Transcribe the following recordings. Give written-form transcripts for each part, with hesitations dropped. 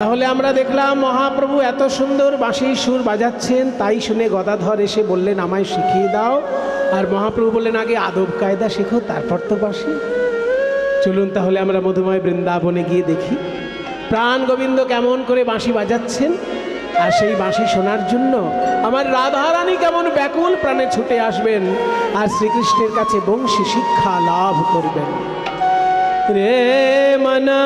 তাহলে আমরা দেখলাম মহাপ্রভু এত সুন্দর বাঁশির সুর বাজাচ্ছেন, তাই শুনে গদাধর এসে বললেন আমায় শিখিয়ে দাও। আর মহাপ্রভু বললেন আগে আদব কায়দা শেখো, তারপর তো বাঁশি। চলুন তাহলে আমরা মধুময় বৃন্দাবনে গিয়ে দেখি প্রাণ গোবিন্দ কেমন করে বাঁশি বাজাচ্ছেন, আর সেই বাঁশি শোনার জন্য আমার রাধারানী কেমন ব্যাকুল প্রাণে ছুটে আসবেন আর শ্রীকৃষ্ণের কাছে বংশী শিক্ষা লাভ করবেন। রে মনা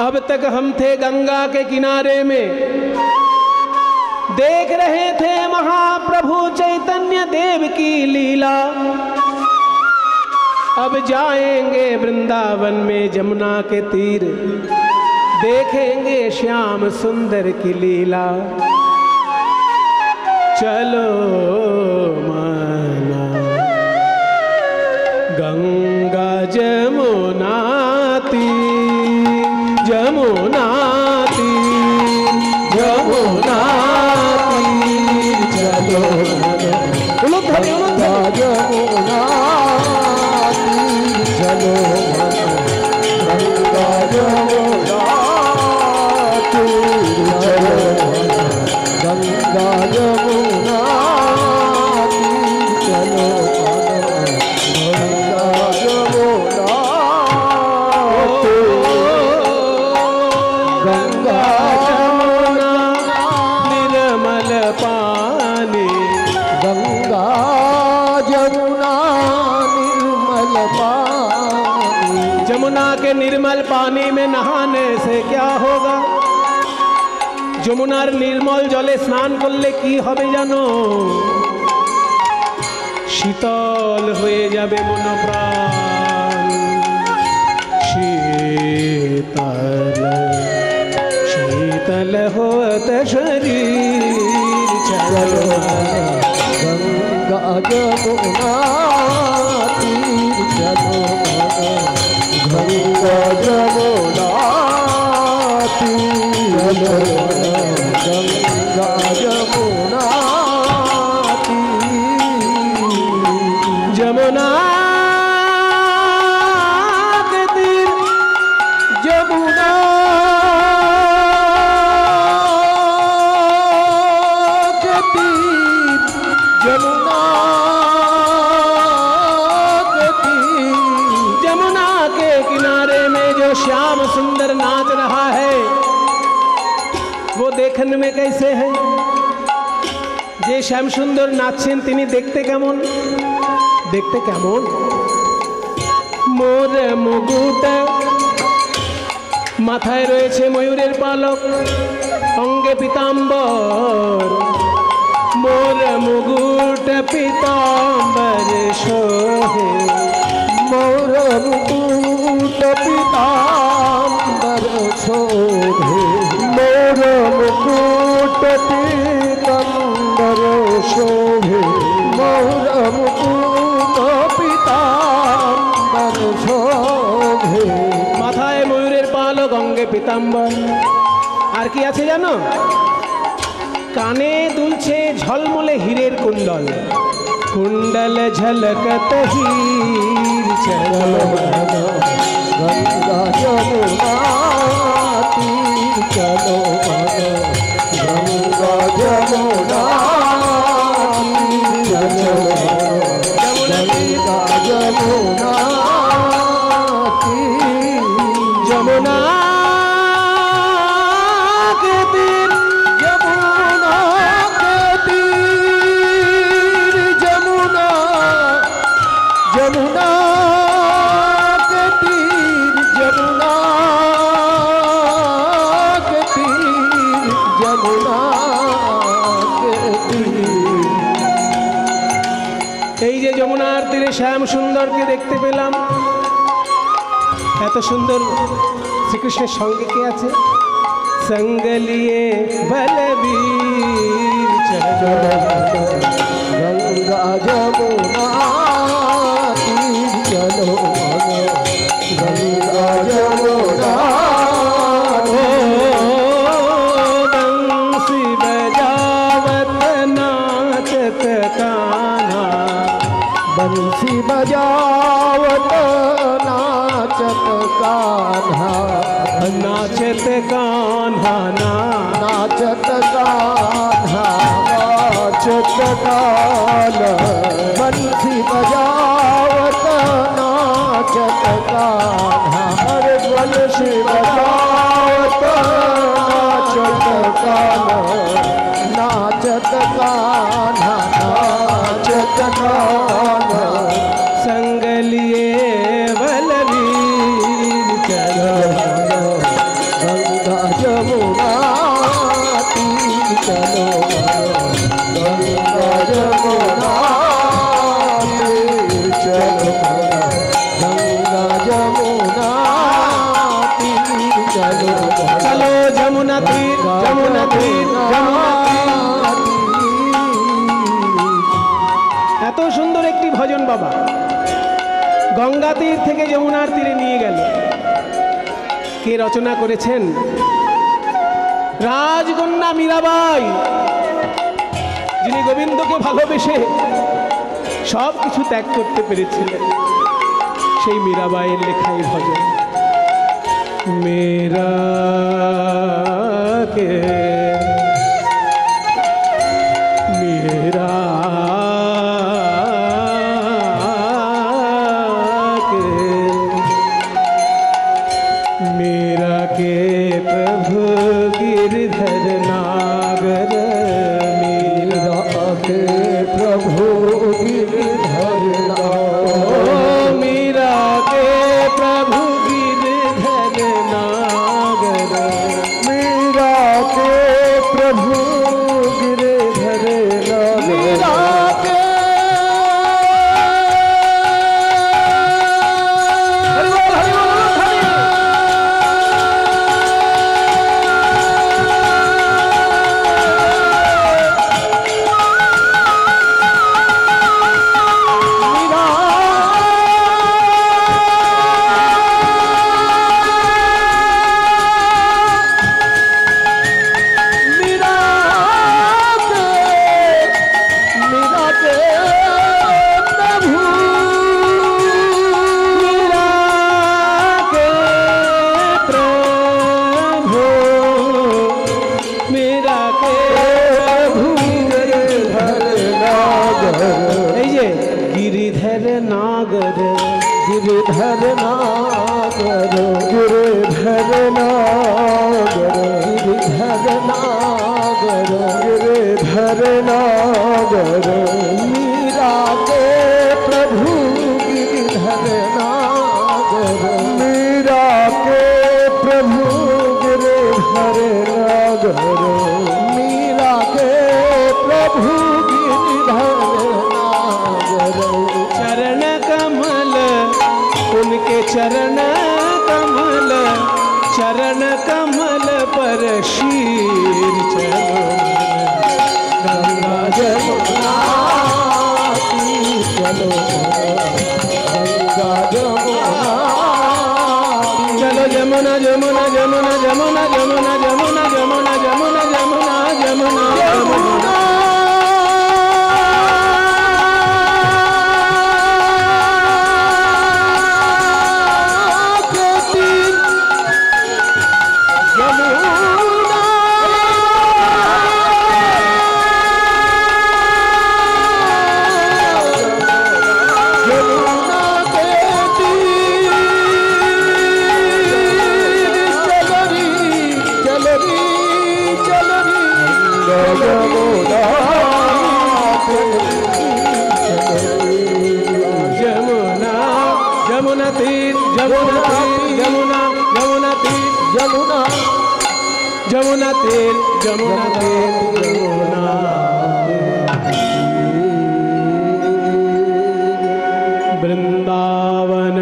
अब तक हम थे गंगा के किनारे में, देख रहे थे महाप्रभु चैतन्य देव की लीला। अब जाएंगे वृंदावन में जमुना के तीर, देखेंगे श्याम सुंदर की लीला। चलो माना गंगा जमुना जमुना जमुना चलो जमुना चलो गंगा जमुना चलो गंगा जमुना चलो गंगा जमुना निर्मल पानी, गंगा जमुना निर्मल पानी। जमुना के निर्मल पानी में नहाने से क्या होगा? যমুনার নির্মল জলে স্নান করলে কি হবে জানো? শীতল হয়ে যাবে মন প্রাণ, शीतल शीतल होत शरीर। चलो गंगा जमुना तीर, चलो गंगा जमुना तीर, गंगा जमुना तीर। जमुना जमुना के किनारे में जो श्याम सुंदर नाच रहा है वो देखने में कैसे है? যে শ্যাম সুন্দর নাচছেন তিনি দেখতে কেমন? দেখতে কেমন? মোর মুকুট, মাথায় রয়েছে ময়ূরের পালক, অঙ্গে পীতাম্বর। মোর মুকুট পীতাম্বর শোভে, মোর মুকুট পীতাম্বর শোভে, মোর মুকুট পীতাম্বর শোভে, মোর মুকুট পীতাম্বর শোভে। মাথায় ময়ূরের পালক, অঙ্গে পীতাম্বর। আর কি আছে জানো? কানে দুলছে ঝলমলে হীরের কুণ্ডল, কুণ্ডল ঝলকত हीर। चलो गंगा जमुना तीर, चलो गंगा जमुना तीर, गंगा जमुना तीर। जमुना के तीर, जमुना के तीर, जमुना जमुना के तीर, जमुना के तीर, जमुना के तीर। এই যে যমুনার তীরে শ্যাম সুন্দরকে দেখতে পেলাম, এত সুন্দর শ্রীকৃষ্ণের সঙ্গে কে আছে? संग लिए बलबीर। चलो गंगा जमुना तीर, चलो गंगा जमुना। बंसी बजावत नाचत कान्हा, बंसी बजावत नाचत का कान्हा नाचत कान्हा नाचत कान्हा नाचत कान्हा बंसी बजावत नाचत कान्हा अरे बंसी बजावत नाचत कान्हा नाचत कान्हा नाचत कान्हा संग लिए बलवीर चलो गंगा जमुना तीर चलो गंगा जमुना तीर चलो गंगा जमुना तीर चलो चलो जमुना तीर जमुना तीर जमुना तीर। এত সুন্দর একটি ভজন বাবা গঙ্গা তীর থেকে যমুনার তীরে নিয়ে গেল। কে রচনা করেছেন? রাজকন্যা মীরাবাই, যিনি গোবিন্দকে ভালোবেসে সব কিছু ত্যাগ করতে পেরেছিলেন। সেই মীরাবাইয়ের লেখাই ভজন। মেরা কে মেরা मेरा के प्रभु गिरधर नागर मेरा के प्रभु गिरधर ओ मेरा के प्रभु गिरधर नागर मेरा के प्रभु गिरधर मेरा के गिरिधर नागर गिरधर नागर गिरधर नागर गिरधर नागर गिरधर नागर मीरा के प्रभु गिरधर नागर मीरा के प्रभु गिरधर नागर मीरा के प्रभु गिरधर चरण कमल उनके चरण कमल पर शीर चलो गंगा जमुना तीर चलो गंगा जमुना चलो जमुना जमुना जमुना जमुना जमुना जमुना जमुना जमुना जमुना जमुना जमुना जमुना तीर जमुना तीर जमुना जमुना तीर जमुना जमुना तीर जमुना तीर जमुना वृंदावन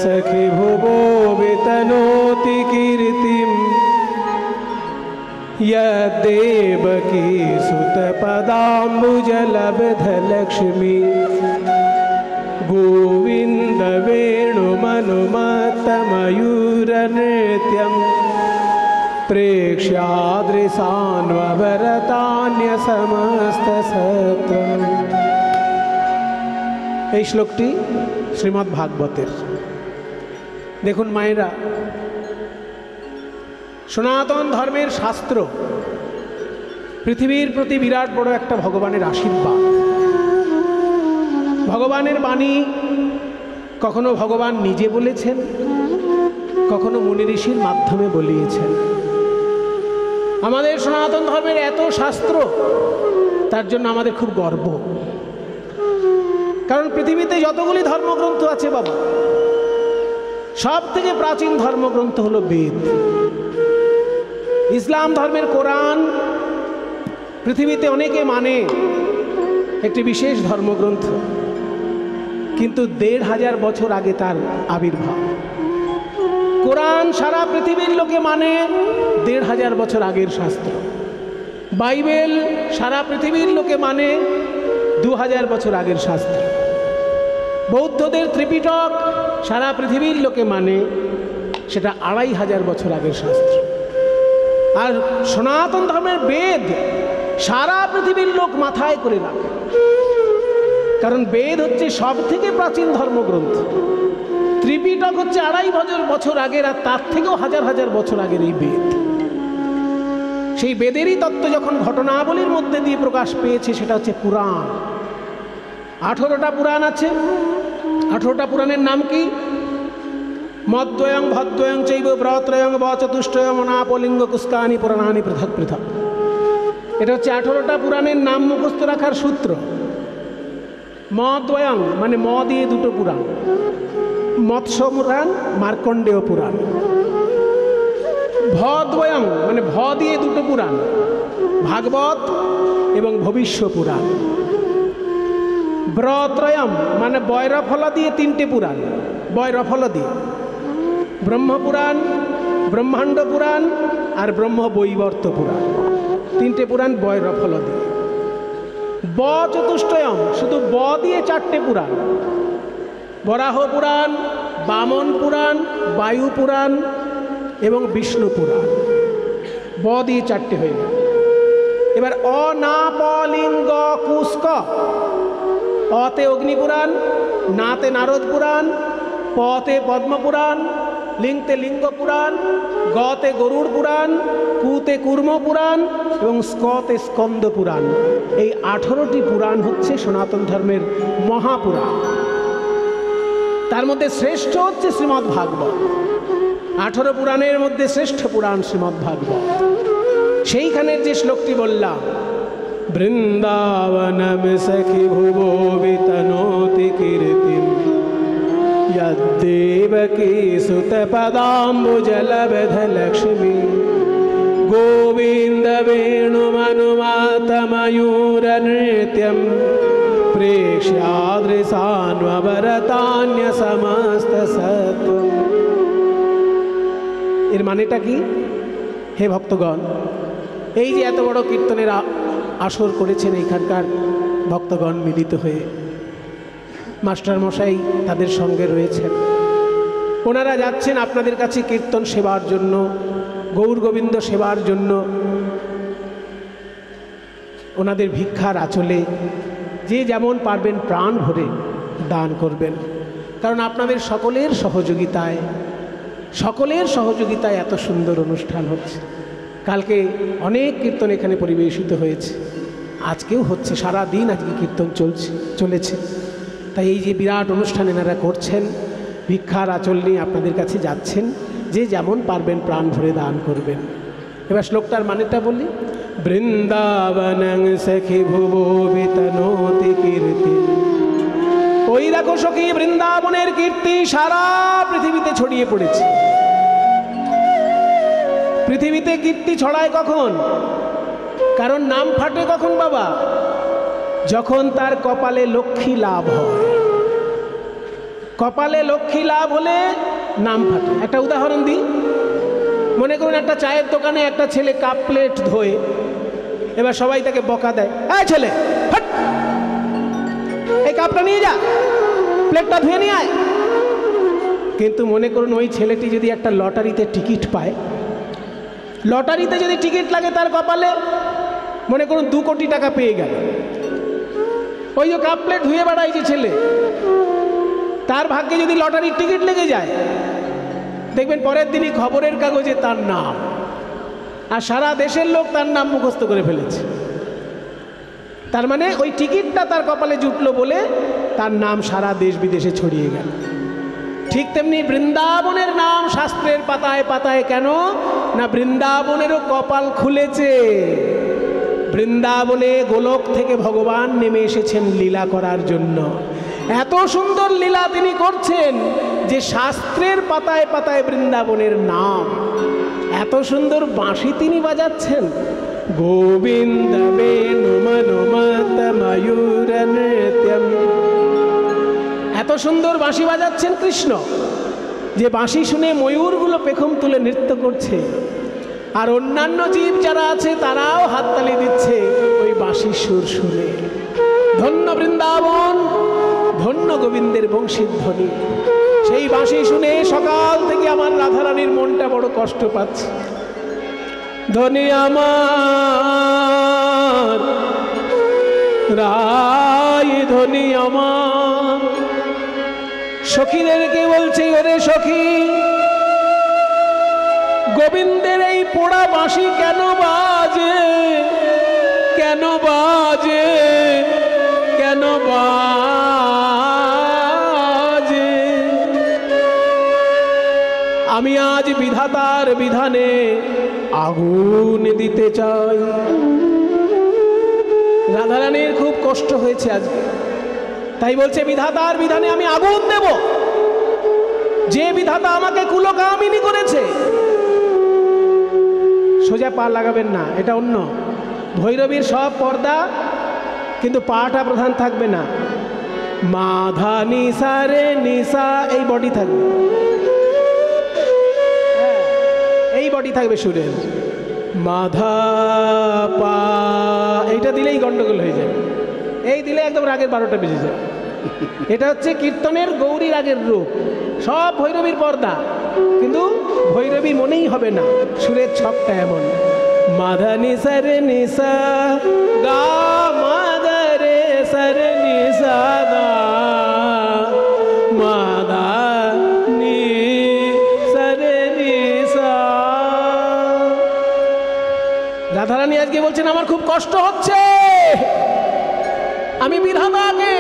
सखी भुवो वितनोति कीर्तिम यदेवकी सुत पदाम्बुजलब्ध लक्ष्मी गोविंद वेणुमनुमत्त मयूर नृत्यं प्रेक्ष्यादृशान्वरतान्य समस्त सत्रम्। এই শ্লোকটি শ্রীমদ্ ভাগবতের। দেখুন মায়েরা, সনাতন ধর্মের শাস্ত্র পৃথিবীর প্রতি বিরাট বড় একটা ভগবানের আশীর্বাদ। ভগবানের বাণী কখনো ভগবান নিজে বলেছেন, কখনো মুনি ঋষির মাধ্যমে বলিয়েছেন। আমাদের সনাতন ধর্মের এত শাস্ত্র, তার জন্য আমাদের খুব গর্ব। কারণ পৃথিবীতে যতগুলি ধর্মগ্রন্থ আছে বাবা, সব থেকে প্রাচীন ধর্মগ্রন্থ হলো বেদ। ইসলাম ধর্মের কোরআন পৃথিবীতে অনেকে মানে একটি বিশেষ ধর্মগ্রন্থ, কিন্তু ১৫০০ বছর আগে তার আবির্ভাব। কোরআন সারা পৃথিবীর লোকে মানে ১৫০০ বছর আগের শাস্ত্র। বাইবেল সারা পৃথিবীর লোকে মানে ২০০০ বছর আগের শাস্ত্র। বৌদ্ধদের ত্রিপিটক সারা পৃথিবীর লোকে মানে, সেটা ২৫০০ বছর আগের শাস্ত্র। আর সনাতন ধর্মের বেদ সারা পৃথিবীর লোক মাথায় করে রাখে, কারণ বেদ হচ্ছে সব থেকে প্রাচীন ধর্মগ্রন্থ। ত্রিপিটক হচ্ছে ২৫০০ বছর আগের, আর তার থেকেও হাজার হাজার বছর আগের এই বেদ। সেই বেদেরই তত্ত্ব যখন ঘটনাবলীর মধ্যে দিয়ে প্রকাশ পেয়েছে, সেটা হচ্ছে পুরাণ। ১৮টা পুরাণ আছে। ১৮টা পুরাণের নাম কি? মদ্বয়ং ভদ্বয়ং চৈব ব্রত্রয়ং বচতুষ্টয়ং অনাপলিঙ্গ কুস্কানি পুরাণানি পৃথক পৃথক। এটা হচ্ছে ১৮টা পুরাণের নাম মুখস্থ রাখার সূত্র। মদ্বয়ং মানে ম দিয়ে দুটো পুরাণ, মৎস্য পুরাণ, মার্কণ্ডেয় পুরাণ। ভদ্বয়ং মানে ভ দিয়ে দুটো পুরাণ, ভাগবত এবং ভবিষ্য পুরাণ। ব্রত্রয়ম মানে বৈরফল দিয়ে ৩টে পুরাণ, বৈরফল দিয়ে ব্রহ্মপুরাণ, ব্রহ্মাণ্ড পুরাণ আর ব্রহ্মবৈবর্ত পুরাণ। ৩টে পুরাণ বৈরফল দিয়ে। ব চতুষ্টয়ম শুধু ব দিয়ে ৪টে পুরাণ, বরাহ পুরাণ, বামন পুরাণ, বায়ু পুরাণ এবং বিষ্ণু পুরাণ। ব দিয়ে ৪টে হয়ে গেল। এবার অনাপলিঙ্গ কুস্ক, অতে অগ্নিপুরাণ, নাতে নারদ পুরাণ, পতে পদ্মপুরাণ, লিঙ্গতে লিঙ্গ পুরাণ, গতে গরুড় পুরাণ, কুতে কুর্ম পুরাণ এবং স্কতে স্কন্দ পুরাণ। এই ১৮টি পুরাণ হচ্ছে সনাতন ধর্মের মহাপুরাণ। তার মধ্যে শ্রেষ্ঠ হচ্ছে শ্রীমদ্ ভাগবত। ১৮ পুরাণের মধ্যে শ্রেষ্ঠ পুরাণ শ্রীমদ্ ভাগবত। সেইখানের যে শ্লোকটি বললাম, বৃন্দাবনম সখি ভুবো বিতনোতি কীর্তিম यद्देवकी सुतपदाम्बुजलबधलक्ष्मी गोविन्द वेणुमनुमातमयूरनृत्यं प्रेक्ष्यादृशान्वरतान्यसमस्तसत्त्वम्। এর মানেটা কি? হে ভক্তগণ, এই যে এত বড় কীর্তনের আসর করেছেন এইখানকার ভক্তগণ মিলিত হয়ে, মাস্টারমশাই তাদের সঙ্গে রয়েছেন, ওনারা যাচ্ছেন আপনাদের কাছে কীর্তন সেবার জন্য, গৌর গোবিন্দ সেবার জন্য। ওনাদের ভিক্ষার আঁচলে যে যেমন পারবেন প্রাণ ভরে দান করবেন, কারণ আপনাদের সকলের সহযোগিতায় এত সুন্দর অনুষ্ঠান হচ্ছে। কালকে অনেক কীর্তন এখানে পরিবেশিত হয়েছে, আজকেও হচ্ছে, সারা দিন আজকে কীর্তন চলেছে। তাই এই যে বিরাট অনুষ্ঠান এনারা করছেন, ভিক্ষার আঁচল নিয়ে আপনাদের কাছে যাচ্ছেন, যে যেমন পারবেন প্রাণ ভরে দান করবেন। এবার শ্লোকটার মানেটা বলি, বৃন্দাবনং সখি ভুবো বিতনোতি কীর্তি। ওই দেখো সখী, বৃন্দাবনের কীর্তি সারা পৃথিবীতে ছড়িয়ে পড়েছে। পৃথিবীতে কীর্তি ছড়ায় কখন? কারণ নাম ফাটে কখন বাবা? যখন তার কপালে লক্ষ্মী লাভ হয়। কপালে লক্ষ্মী লাভ হলে নাম ফাটে। একটা উদাহরণ দিই, মনে করুন একটা চায়ের দোকানে একটা ছেলে কাপ প্লেট ধোয়ে, এবার সবাই তাকে বকা দেয়, এই ছেলে হাট, এই কাপটা নিয়ে যা, প্লেটটা ধুয়ে নিয়ে আয়। কিন্তু মনে করুন ওই ছেলেটি যদি একটা লটারিতে টিকিট পায়, লটারিতে যদি টিকিট লাগে তার কপালে, মনে করুন 2 কোটি টাকা পেয়ে গেল, ওই যে কাপ প্লেট ধুয়ে বেড়ায় যে ছেলে, তার ভাগ্যে যদি লটারির টিকিট লেগে যায়, দেখবেন পরের দিনই খবরের কাগজে তার নাম। আর সারা দেশের লোক তার নাম মুখস্থ করে ফেলেছে। তার মানে ওই টিকিটটা তার কপালে জুটলো বলে তার নাম সারা দেশ বিদেশে ছড়িয়ে গেল। ঠিক তেমনি বৃন্দাবনের নাম শাস্ত্রের পাতায় পাতায় কেন না, বৃন্দাবনেরও কপাল খুলেছে। বৃন্দাবনে গোলক থেকে ভগবান নেমে এসেছেন লীলা করার জন্য। এত সুন্দর লীলা তিনি করছেন যে শাস্ত্রের পাতায় পাতায় বৃন্দাবনের নাম। এত সুন্দর বাঁশি তিনি বাজাচ্ছেন। গোবিন্দ বেণু মনোমত ময়ূর নৃত্যম, এত সুন্দর বাঁশি বাজাচ্ছেন কৃষ্ণ যে বাঁশি শুনে ময়ূরগুলো পেখম তুলে নৃত্য করছে। আর অন্যান্য জীব যারা আছে তারাও হাততালি দিচ্ছে ওই বাঁশির সুর শুনে। ধন্য বৃন্দাবন, ধন্য গোবিন্দের বংশীর ধ্বনি। সেই বাঁশি শুনে সকাল থেকে আমার রাধারানীর মনটা বড় কষ্ট পাচ্ছে। ধনী আমার রায়, ধনী আমার। সখীদেরকে বলছে, ওরে সখী, গোবিন্দের এই পোড়া বাঁশি কেন বাজে, কেন বাজে, কেন বাজে? আমি আজ বিধাতার বিধানে আগুন দিতে চাই। রাধারানীর খুব কষ্ট হয়েছে আজকে, তাই বলছে বিধাতার বিধানে আমি আগুন দেব। যে বিধাতা আমাকে কুলকামিনী করেছে। সোজা পা লাগাবেন না, এটা অন্য। ভৈরবীর সব পর্দা, কিন্তু পাটা প্রধান থাকবে না। মাধা নিসা রে নিসা, এই বডি থাকবে, এই বডি থাকবে সুরের। মাধা পা, এইটা দিলেই গন্ডগোল হয়ে যাবে। এই দিলে একদম রাগের 12টা বেজে যায়। এটা হচ্ছে কীর্তনের গৌরী রাগের রূপ। সব ভৈরবীর পর্দা, কিন্তু ভৈরবী মনেই হবে না, সুরের ছকটা এমন। মাধা নিসা রে নিসা গা, মাধা রে সরে নিসা দা, মাধা নি সরে নিসা। রাধারানী আজকে বলছেন আমার খুব কষ্ট হচ্ছে, আমি বিধাতাকে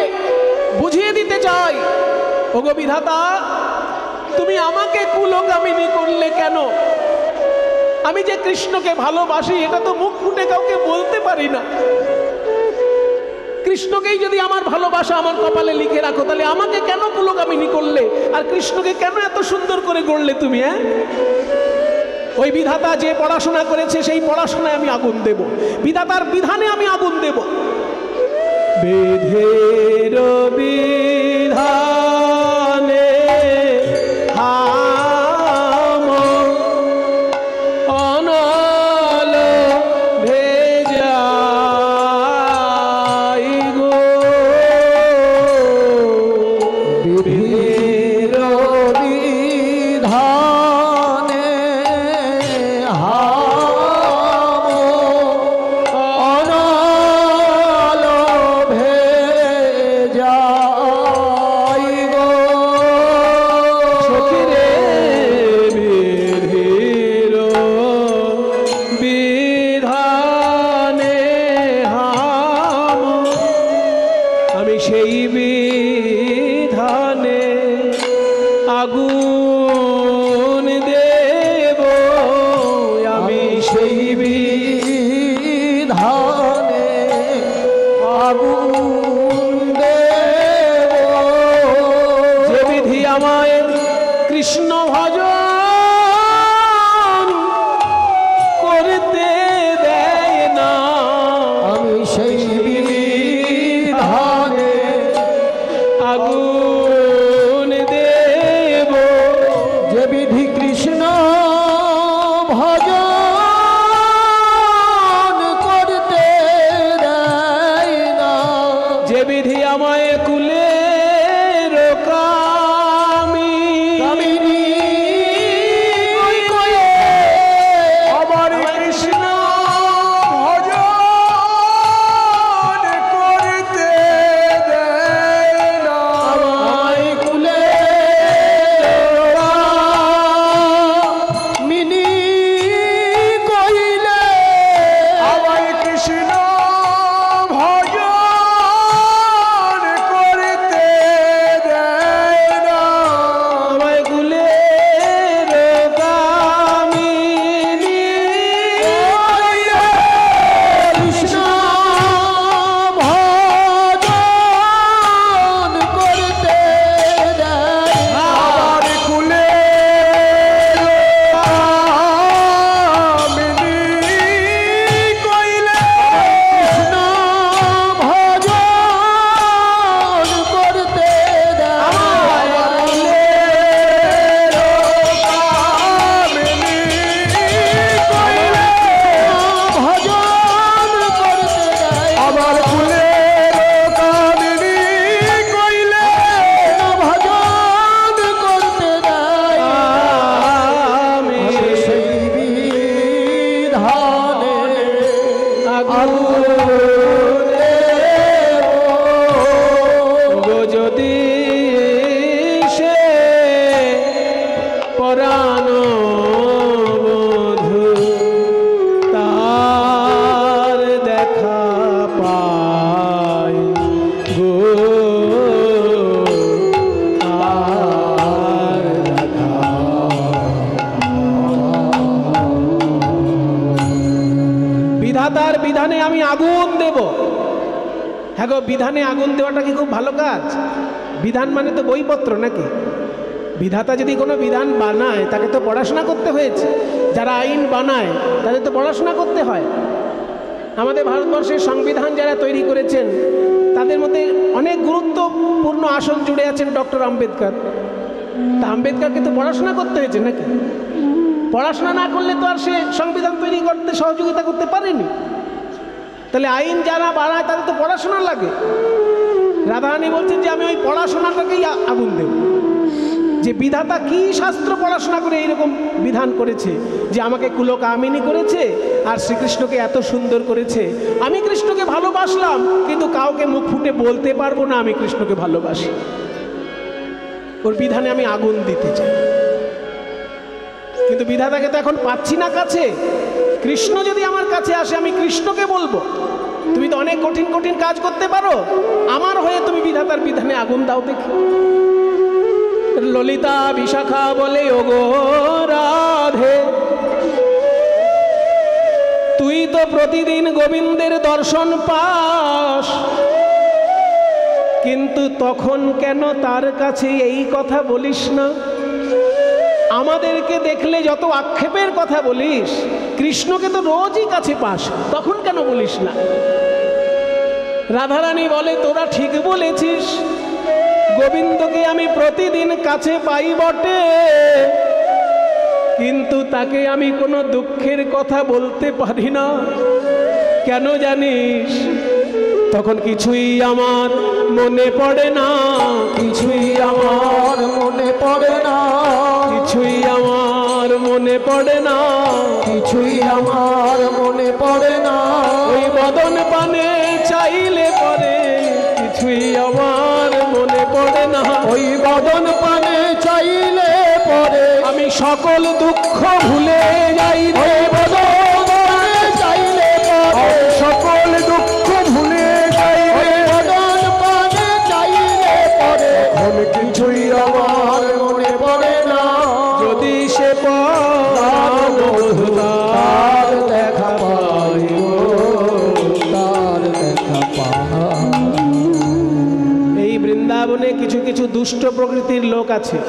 বুঝিয়ে দিতে চাই। ওগো বিধাতা, তুমি আমাকে কুলকামিনী করলে কেন? আমি যে কৃষ্ণকে ভালোবাসি এটা তো মুখ ফুটে কাউকে বলতে পারি না। কৃষ্ণকেই যদি আমার ভালোবাসা আমার কপালে লিখে রাখো, তাহলে আমাকে কেন কুলকামিনী করলে? আর কৃষ্ণকে কেন এত সুন্দর করে গড়লে তুমি? ওই বিধাতা যে পড়াশোনা করেছে সেই পড়াশোনায় আমি আগুন দেব, বিধাতার বিধানে আমি আগুন দেব। বেধের বিধানে হাম অনল ভেজাই গো, বিধির বিধানে হাম অনল ভেজাই বিধাতার বিধানে আমি আগুন দেব। হ্যাঁ গো, বিধানে আগুন দেওয়াটা কি খুব ভালো কাজ? বিধান মানে তো বইপত্র নাকি? বিধাতা যদি কোনো বিধান বানায় তাকে তো পড়াশোনা করতে হয়েছে। যারা আইন বানায় তাদের তো পড়াশোনা করতে হয়। আমাদের ভারতবর্ষের সংবিধান যারা তৈরি করেছেন তাদের মধ্যে অনেক গুরুত্বপূর্ণ আসন জুড়ে আছেন ডক্টর আম্বেদকর। তা আম্বেদকরকে তো পড়াশোনা করতে হয়েছে নাকি? পড়াশোনা না করলে তো আর সে সংবিধান তৈরি করতে সহযোগিতা করতে পারেনি। তাহলে আইন যারা বানায় তাদের তো পড়াশোনা লাগে। রাধারানী বলছেন যে আমি ওই পড়াশোনাটাকেই আগুন দেব। যে বিধাতা কি শাস্ত্র পড়াশোনা করে এইরকম বিধান করেছে যে আমাকে কুলকামিনী করেছে আর শ্রীকৃষ্ণকে এত সুন্দর করেছে। আমি কৃষ্ণকে ভালোবাসলাম কিন্তু কাউকে মুখ ফুটে বলতে পারবো না আমি কৃষ্ণকে ভালোবাসি। ওর বিধানে আমি আগুন দিতে চাই, কিন্তু বিধাতাকে তো এখন পাচ্ছি না কাছে। কৃষ্ণ যদি আমার কাছে আসে আমি কৃষ্ণকে বলবো তুমি তো অনেক কঠিন কঠিন কাজ করতে পারো, আমার হয়ে তুমি বিধাতার বিধানে আগুন দাও দেখি। ললিতা বিশাখা বলে ওগো রাধে, তুই তো প্রতিদিন গোবিন্দের দর্শন পাস, কিন্তু তখন কেন তার কাছে এই কথা বলিস না? আমাদেরকে দেখলে যত আক্ষেপের কথা বলিস, কৃষ্ণকে তো রোজই কাছে পাস, তখন কেন বলিস না? রাধারানী বলে তোরা ঠিক বলেছিস, গোবিন্দকে আমি প্রতিদিন কাছে পাই বটে, কিন্তু তাকে আমি কোনো দুঃখের কথা বলতে পারি না। কেন জানিস? তখন কিছুই আমার মনে পড়ে না, কিছুই আমার মনে পড়ে না, কিছুই আমার মনে পড়ে না, কিছুই আমার মনে পড়ে না। ওই বদন পানে চাইলে পরে কিছুই আমার মনে পড়ে না। ওই বদন পানে চাইলে পরে আমি সকল দুঃখ ভুলে যাই রে। ওই বদন পানে চাইলে পরে সকল দুঃখ ভুলে যাই ওই রে। বদন পানে চাইলে পরে আমি কিছুই আমার মনে পড়ে না। যদি সে তার দেখা পাই গো, তার দেখা পাই। এই বৃন্দাবনে কিছু কিছু দুষ্ট প্রকৃতির লোক আছে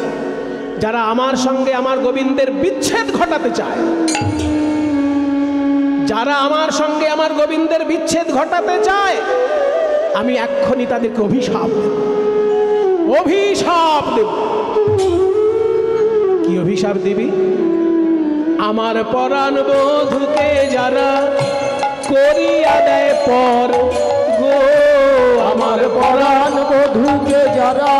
যারা আমার সঙ্গে আমার গোবিন্দের বিচ্ছেদ ঘটাতে চায়। যারা আমার সঙ্গে আমার গোবিন্দের বিচ্ছেদ ঘটাতে চায় আমি এক্ষুনি তাদেরকে অভিশাপ দেব, অভিশাপ দেব। কি অভিশাপ দিবি? আমার পরাণ বধূকে যারা করিয়া দেয় পর গো, আমার পরাণ বধূকে যারা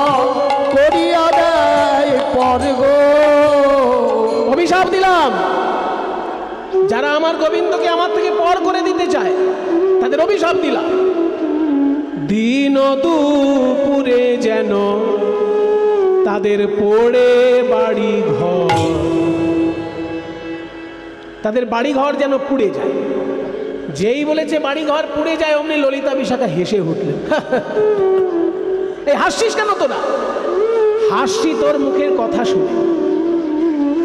করিয়া দেয় পর গো, অভিশাপ দিলাম। যারা আমার গোবিন্দকে আমার থেকে পর করে দিতে চায় তাদের অভিশাপ দিলাম। দিন দুপুরে যেন তাদের পড়ে বাড়ি ঘর, তাদের বাড়ি ঘর যেন পুড়ে যায়। যেই বলেছে বাড়ি ঘর পুড়ে যায় অমনি ললিতা বিশাখা হেসে উঠলেন। এই হাসছিস কেন তোরা? হাসছি তোর মুখের কথা শুনে।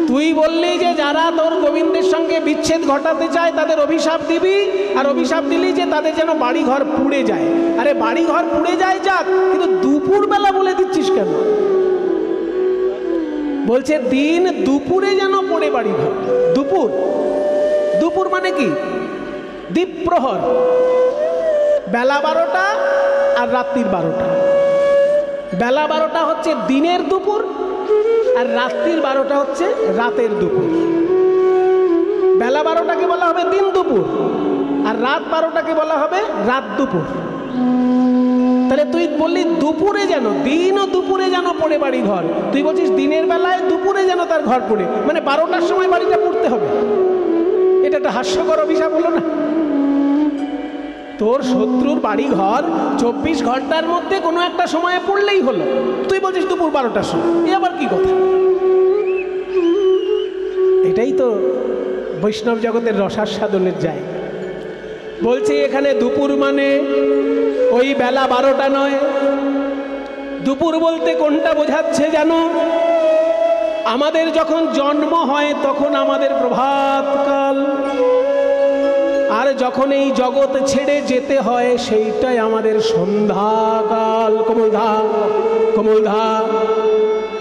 তুই বললি যে যারা তোর গোবিন্দের সঙ্গে বিচ্ছেদ ঘটাতে চায় তাদের অভিশাপ দিবি, আর অভিশাপ দিলি যে তাদের যেন বাড়ি ঘর পুড়ে যায়। আরে বাড়ি ঘর পুড়ে যায় যাক, কিন্তু দুপুর বেলা বলে দিচ্ছিস কেন? বলছে দিন দুপুরে যেন পড়ে বাড়ি ঘর। দুপুর, দুপুর মানে কি? দ্বীপ্রহর, বেলা 12টা আর রাত্রির 12টা। বেলা 12টা হচ্ছে দিনের দুপুর আর রাত্রির 12টা হচ্ছে রাতের দুপুর। বেলা 12টাকে বলা হবে দিন দুপুর আর রাত 12টাকে বলা হবে রাত দুপুর। তাহলে তুই বললি দুপুরে যেন, দিন ও দুপুরে যেন পড়ে বাড়ি ঘর, তুই বলছিস দিনের বেলায় দুপুরে যেন তার ঘর পড়ে, মানে 12টার সময় বাড়িটা পড়তে হবে। এটা একটা হাস্যকর অভিশাপ হলো না? তোর শত্রুর বাড়ি ঘর 24 ঘন্টার মধ্যে কোনো একটা সময়ে পড়লেই হলো, তুই বলছিস দুপুর 12টার সময়। এ আবার কি কথা? এটাই তো বৈষ্ণব জগতের রসাস্বাদনের জায়গা। বলছি এখানে দুপুর মানে ওই বেলা 12টা নয়। দুপুর বলতে কোনটা বোঝাচ্ছে জানো? আমাদের যখন জন্ম হয় তখন আমাদের প্রভাতকাল, আর যখন এই জগৎ ছেড়ে যেতে হয় সেইটাই আমাদের সন্ধ্যাকাল। কমলধা, কমলধা,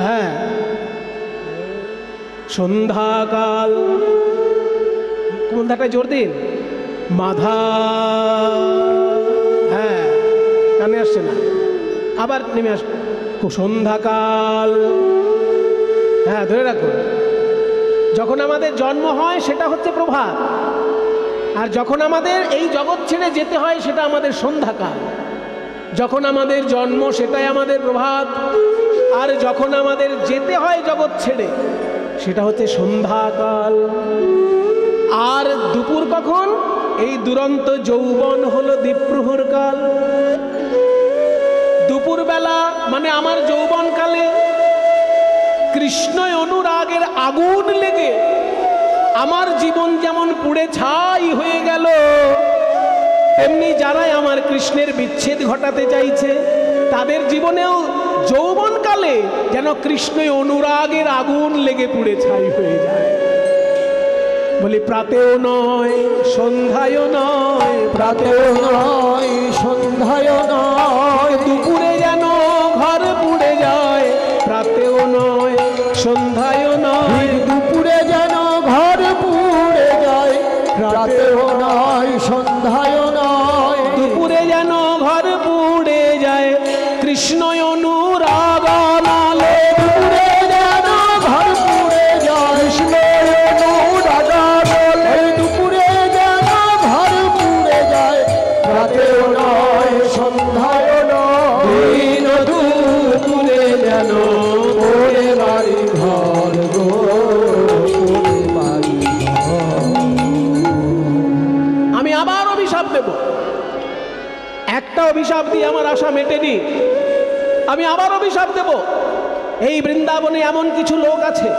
হ্যাঁ, সন্ধ্যাকাল। কমলধাটা জোর দিন। মাধা, হ্যাঁ, কানে আসছে না, আবার নেমে আসবে। সন্ধ্যাকাল, হ্যাঁ, ধরে রাখুন। যখন আমাদের জন্ম হয় সেটা হচ্ছে প্রভাত, আর যখন আমাদের এই জগৎ ছেড়ে যেতে হয় সেটা আমাদের সন্ধ্যাকাল। যখন আমাদের জন্ম সেটাই আমাদের প্রভাত, আর যখন আমাদের যেতে হয় জগৎ ছেড়ে সেটা হচ্ছে সন্ধ্যাকাল। আর দুপুর কখন? এই দুরন্ত যৌবন হলো দ্বীপ্রহর কাল। দুপুরবেলা মানে আমার যৌবনকালে কৃষ্ণ অনুরাগের আগুন লেগে আমার জীবন যেমন পুড়ে ছাই হয়ে গেল, তেমনি যারাই আমার কৃষ্ণের বিচ্ছেদ ঘটাতে চাইছে তাদের জীবনেও যৌবনকালে যেন কৃষ্ণ অনুরাগের আগুন লেগে পুড়ে ছাই হয়ে যায়। বলি প্রাতেও নয়, সন্ধ্যায়ও নয়, প্রাতেও নয়, সন্ধ্যায়ও নয়, দুপুরে যেন ঘর পুড়ে যায়। প্রাতেও নয়, সন্ধ্যায়ও নয়, দুপুরে যেন ঘর পুড়ে যায়। রাতেও নয়, সন্ধ্যায়ও নয়, দুপুরে যেন ঘর পুড়ে যায়। কৃষ্ণ অনুরাগ নালে দুপুরে যেন ঘর পুড়ে যায়। কৃষ্ণ অনুরাগ বলে দুপুরে যেন ঘর পুড়ে যায়। রাতেও নয়, সন্ধ্যায়ও নয়, দিন দুপুরে যেন ওরে বাড়ি ঘর গো, ওরে বাড়ি ঘর। আমি আবার অভিশাপ দেব। একটা অভিশাপ দিয়ে আমার আশা মেটেনি, আমি আবার অভিশাপ দেব। এই বৃন্দাবনে এমন কিছু লোক আছে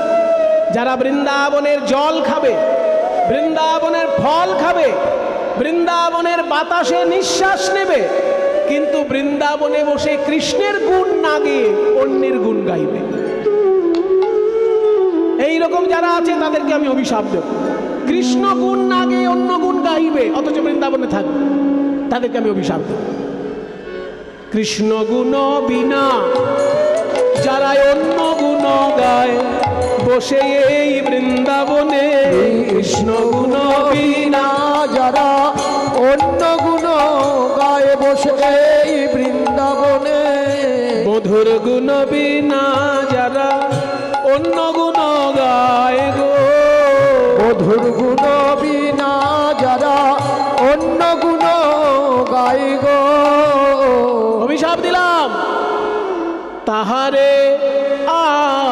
যারা বৃন্দাবনের জল খাবে, বৃন্দাবনের ফল খাবে, বৃন্দাবনের বাতাসে নিঃশ্বাস নেবে, কিন্তু বৃন্দাবনে বসে কৃষ্ণের গুণ না গিয়ে অন্যের গুণ গাইবে। এইরকম যারা আছে তাদেরকে আমি অভিশাপ দেব। কৃষ্ণ গুণ না গিয়ে অন্য গুণ গাইবে, অথচ বৃন্দাবনে থাকবে, তাদেরকে আমি অভিশাপ দেব। কৃষ্ণ গুণ বিনা যারা অন্য গুণ গায়, বসে এই বৃন্দাবনে কৃষ্ণ গুণ বিনা যারা অন্য গুণ গায়ে বসে এই বৃন্দাবনে, মধুর গুণ বিনা যারা অন্য গুণ গায় গো, মধুর গুণ বিনা যারা অন্য গুণ গায় গো। অভিশাপ দিলাম, তাহারে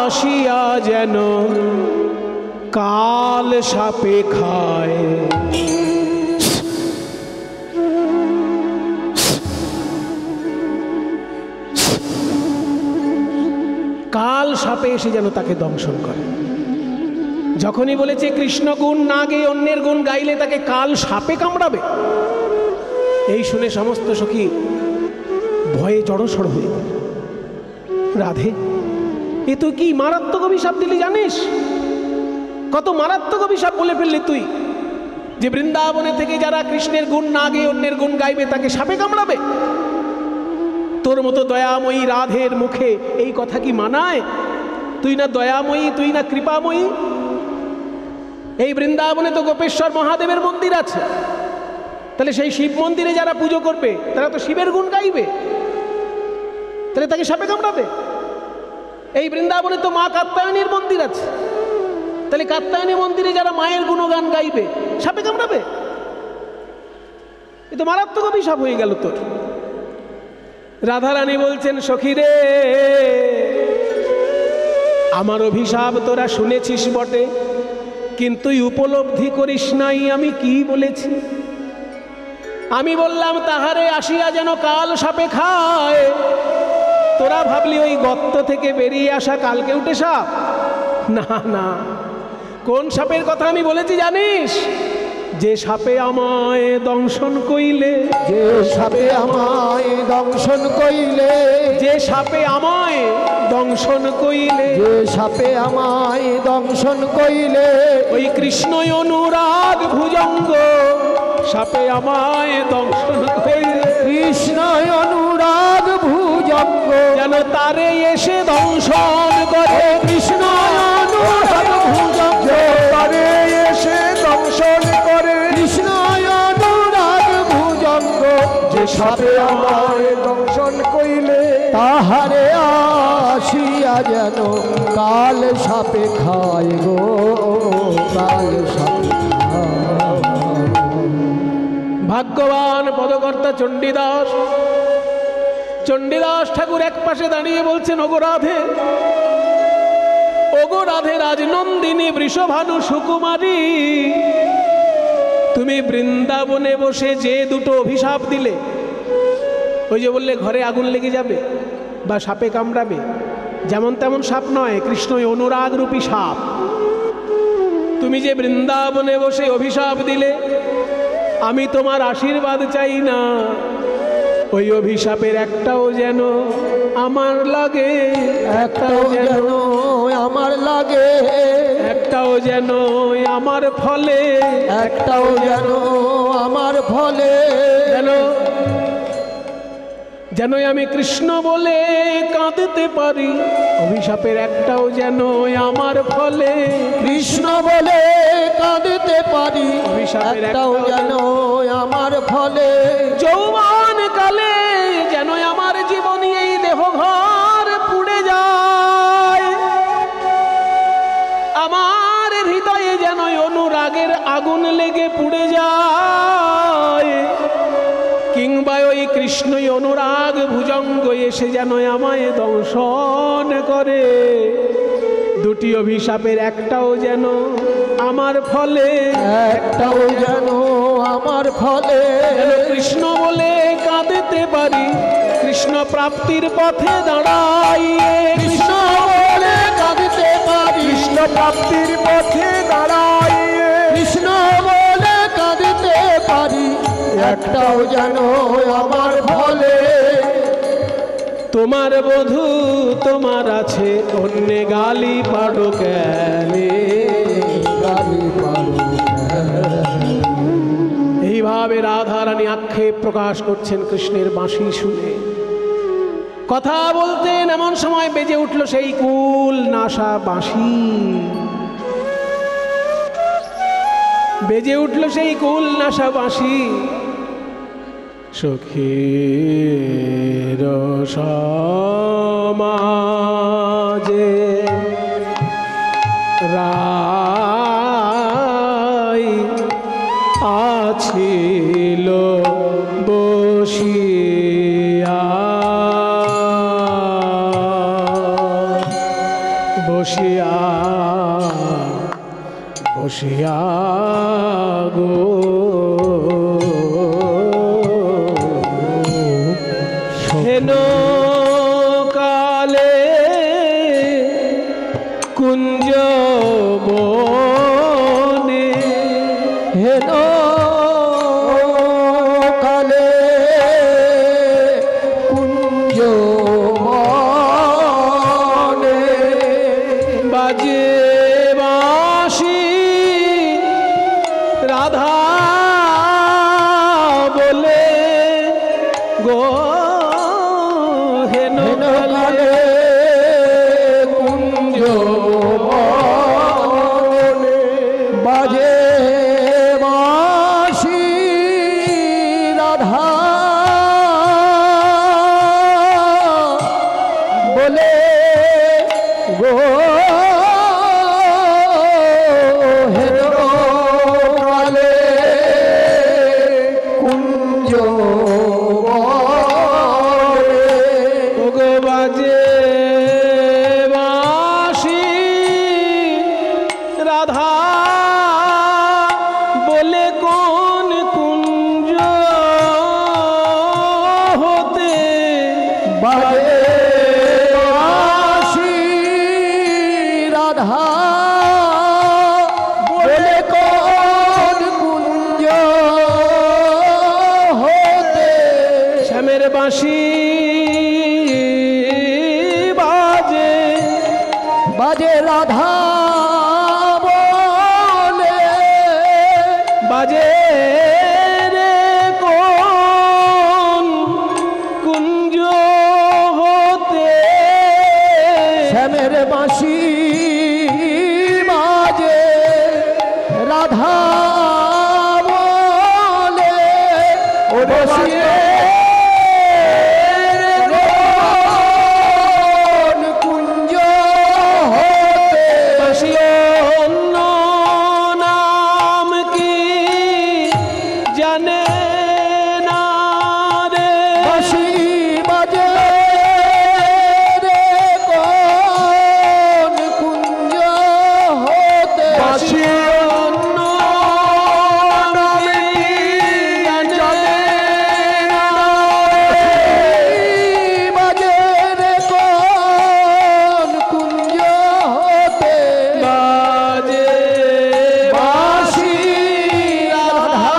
আসিয়া যেন কাল সাপে খায়। কাল সাপে এসে যেন তাকে দংশন করে। যখনই বলেছে কৃষ্ণ গুণ না গেয়ে অন্যের গুণ গাইলে তাকে কাল সাপে কামড়াবে, এই শুনে সমস্ত সখী ভয়ে জড়সড় হয়ে গেল। রাধে, এ তুই কি মারাত্মক অভিশাপ দিলি জানিস? কত মারাত্মক অভিশাপ বলে ফেললি তুই, যে বৃন্দাবনে থেকে যারা কৃষ্ণের গুণ না গেয়ে অন্যের গুণ গাইবে তাকে সাপে কামড়াবে। তোর মতো দয়াময়ী রাধের মুখে এই কথা কি মানায়? তুই না দয়াময়ী, তুই না কৃপাময়ী। এই বৃন্দাবনে তো গোপেশ্বর মহাদেবের মন্দির আছে, তাহলে সেই শিব মন্দিরে যারা পুজো করবে তারা তো শিবের গুণ গাইবে, তাহলে তাকে সাপে কামড়াবে। এই বৃন্দাবনে তো মা কাত্যায়নীর মন্দির আছে, তাহলে কাত্যায়নী মন্দিরে যারা মায়ের গুণগান গাইবে সাপে কামড়াবে। এ তো মারাত্মক অভিশাপ হয়ে গেল তোর। রাধারানী বলছেন, সখী রে, আমার অভিশাপ তোরা শুনেছিস বটে, কিন্তু উপলব্ধি করিস নাই আমি কি বলেছি। আমি বললাম তাহারে আসিয়া যেন কাল সাপে খায়, তোরা ভাবলি ওই গর্ত থেকে বেরিয়ে আসা কালকে উঠে সাপ। না না, কোন সাপের কথা আমি বলেছি জানিস? যে সাপে আমায় দংশন কইলে, যে সাপে আমায় দংশন কইলে, যে সাপে আমায় দংশন কইলে, যে সাপে আমায় দংশন কইলে, ওই কৃষ্ণ অনুরাগ ভুজঙ্গ অভিশাপে আমায় দংশন করিলে। কৃষ্ণ অনুরাগ ভুজঙ্গ যেন তারে এসে দংশন করে। কৃষ্ণ অনুরাগ ভুজঙ্গ তারে এসে দংশন করে। কৃষ্ণ অনুরাগ ভুজঙ্গ যে সাপে আমায় দংশন কইলে তাহারে আসিয়া যেন কাল সাপে খায় গো, কাল সাপে খায়। ভাগ্যবান পদকর্তা চণ্ডীদাস। চণ্ডীদাস ঠাকুর এক পাশে দাঁড়িয়ে বলছেন, ওগো রাধে, ওগো রাধে রাজনন্দিনী বৃষভানু সুকুমারী, তুমি বৃন্দাবনে বসে যে দুটো অভিশাপ দিলে, ওই যে বললে ঘরে আগুন লেগে যাবে বা সাপে কামড়াবে, যেমন তেমন সাপ নয়, কৃষ্ণ অনুরাগ রূপী সাপ। তুমি যে বৃন্দাবনে বসে অভিশাপ দিলে, আমি তোমার আশীর্বাদ চাই না, ওই অভিশাপের একটাও যেন আমার লাগে, একটাও যেন আমার লাগে, একটাও যেন আমার ফলে, একটাও যেন আমার ফলে, যেন যেন আমি কৃষ্ণ বলে কাঁদতে পারি, অভিশাপের একটাও যেন আমার ফলে, কৃষ্ণ বলে কাঁদতে পারি, অভিশাপের একটাও যেন আমার ফলে, যৌবন কালে যেন আমার জীবনী এই দেহ ঘর পুড়ে যায়, আমার হৃদয়ে যেন অনুরাগের আগুন লেগে পুড়ে যায়, কিংবা ওই কৃষ্ণই অনুরাগ ভুজঙ্গ এসে যেন আমায় দংশন করে, দুটি অভিশাপের একটাও যেন আমার ফলে, একটাও যেন আমার ফলে, যেন কৃষ্ণ বলে কাঁদতে পারি, কৃষ্ণ প্রাপ্তির পথে দাঁড়াইয়ে, কৃষ্ণ বলে কাঁদতে পারি, কৃষ্ণ প্রাপ্তির পথে দাঁড়াইয়ে, কৃষ্ণ বলে কাঁদতে পারি, একটাও যেন আমার ফলে, তোমার বধূ তোমার আছে, অন্য গালি পাড়ো কেনে, গালি পারো এইভাবে রাধারানী আক্ষেপ প্রকাশ করছেন কৃষ্ণের বাঁশি শুনে। কথা বলতেন, এমন সময় বেজে উঠল সেই কুল নাশা বাঁশি, বেজে উঠল সেই কুল নাশা বাঁশি, সখীর সমাজে রাই আছিল বসিয়া, বসিয়া বসিয়া গো, হেন কালে কুঞ্জ বনে, হেন কালে কুঞ্জ মনে, বাজে বাঁশি রাধা বলে গো, হেন হেন কালে কালে কুঞ্জ মনে, বাজে বাঁশি রাধা বলে গো, হেন কালে কুঞ্জ মনে, ওগো বাজে বাঁশি রাধা বলে কোন কুঞ্জ হতে, বাজে বাঁশি রাধা বলে কোন কুঞ্জ হতে, শ্যামের বাঁশি বাজে, বাজে রাধা বলে, বাজে রাধা বলে বসিয়ে কুঞ্জ হতে অন্য নাম কি জানে না রে বাঁশি বাজে রে কোন কুঞ্জ হতে বাঁশি অন্য নাম কি জানে না বাজে রে কোন কুঞ্জ হতে বাজে বাঁশি রাধা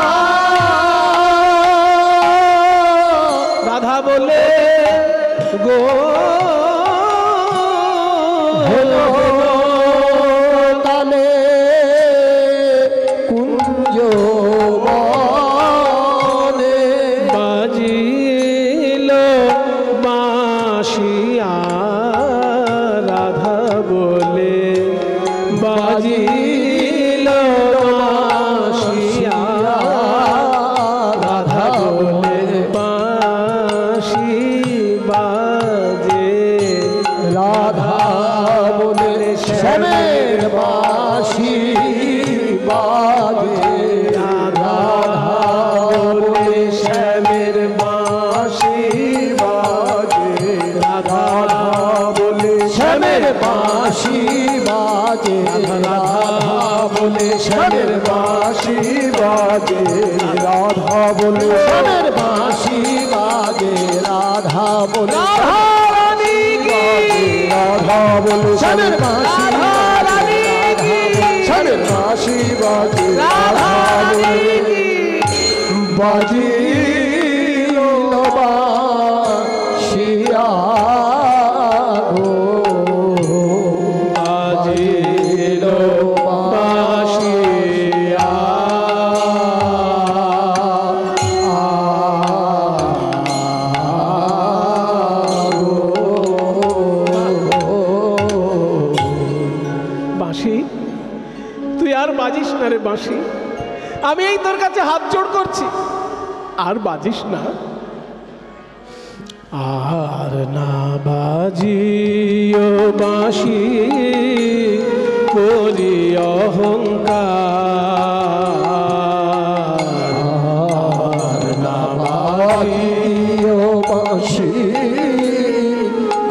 রাধা বলে গো তালে কুঞ্জ বনে বাজিল বাঁশিয়া রাধা বলে বাজিল বাঁশিয়া রাধা বলে বাঁশি বাজে রাধা বলে শ্যামের বাঁশি বাজে রাধা বলে শ্যামের বাঁশি বাজে রাধা বলে শ্যামের বাঁশি বাজে রাধা বলে শ্যামের বাঁশি বাজে রাধা বলে শ্যামের বাঁশি বাজে রাধা বলে রাধা বলে শ্যামের বাঁশি শ্যামের বাঁশি বাজে রাধা বলে বাজিল বাঁশিয়া গো বাজিল বাঁশিয়া বাঁশি তুই আর বাজিস না রে বাঁশি আমি এই তোর কাছে হাত জোড় করছি আর বাজিস না আর না বাজিও বাঁশি করি অহংকার না বাজিও বাঁশি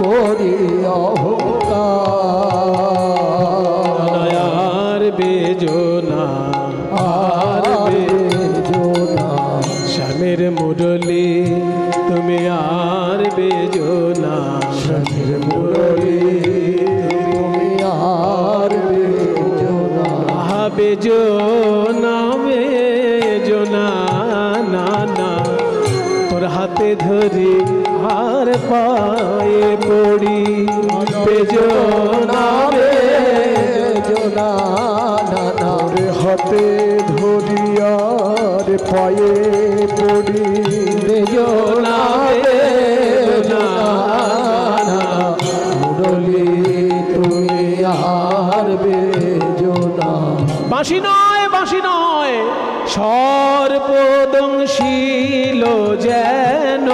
করি অহংকার আর বেজনা আর বেজনা শ্যামের মুরলি তুমি আর বেজনা শ্যামের মুরলি তুমি আর বেজনা বেজনা বেজনা না না তোর হাতে ধরি আর পায়ে পড়ি বেজনা বেজনা না না হাতে ধরিয়ার পায়ে পড়ি বেজনা বেজনা মুরলি তুমি আর বেজনা বাঁশি নয় সর্পদংশীল যেন